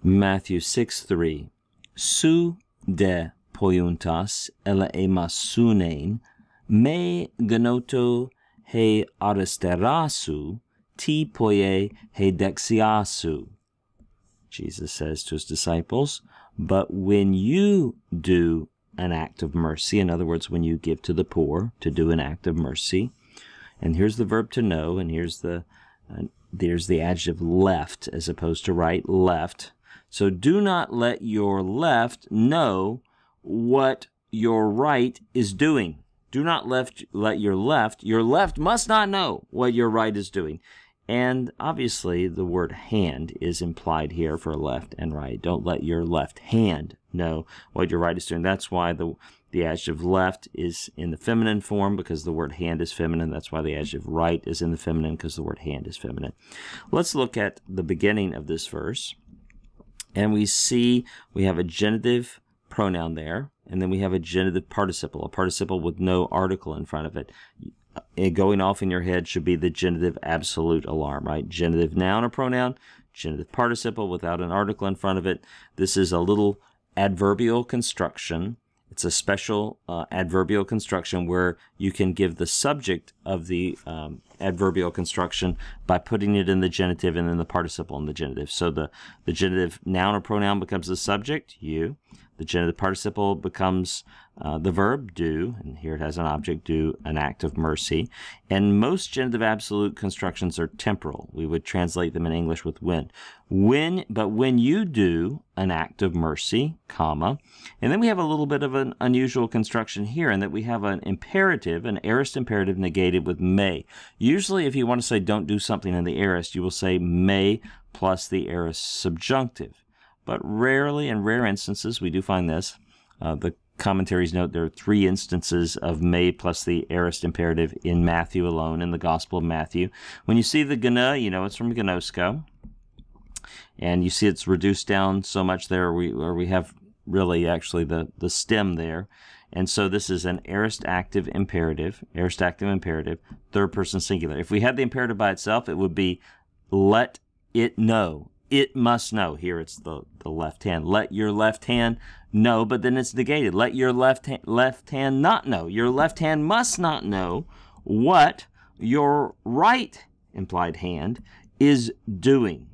Matthew 6:3. Su de poiuntas ele emasunein, me genoto he aristerasu, ti poie he dexiasu. Jesus says to his disciples, but when you do an act of mercy, in other words, when you give to the poor, to do an act of mercy, and here's the verb to know, and here's the adjective left as opposed to right, left. So do not let your left know what your right is doing. Do not let your left must not know what your right is doing. And obviously the word hand is implied here for left and right. Don't let your left hand know what your right is doing. That's why the adjective left is in the feminine form, because the word hand is feminine. That's why the adjective right is in the feminine, because the word hand is feminine. Let's look at the beginning of this verse. And we see we have a genitive pronoun there, and then we have a genitive participle, a participle with no article in front of it. Going off in your head should be the genitive absolute alarm, right? Genitive noun or pronoun, genitive participle without an article in front of it. This is a little adverbial construction. It's a special adverbial construction where you can give the subject of the adverbial construction by putting it in the genitive and then the participle in the genitive. So the genitive noun or pronoun becomes the subject, you. The genitive participle becomes the verb, do, and here it has an object, do an act of mercy. And most genitive absolute constructions are temporal. We would translate them in English with when. But when you do an act of mercy, comma, and then we have a little bit of an unusual construction here in that we have an imperative, an aorist imperative negated with may. Usually if you want to say don't do something in the aorist, you will say may plus the aorist subjunctive. But rarely, in rare instances, we do find this. The commentaries note there are 3 instances of may plus the aorist imperative in Matthew alone, in the Gospel of Matthew. When you see the gna, you know it's from gnosko. And you see it's reduced down so much there where we have really actually the stem there. And so this is an aorist active imperative, third person singular. If we had the imperative by itself, it would be let it know. It must know. Here it's the left hand. Let your left hand know, but then it's negated. Let your left hand not know. Your left hand must not know what your right implied hand is doing.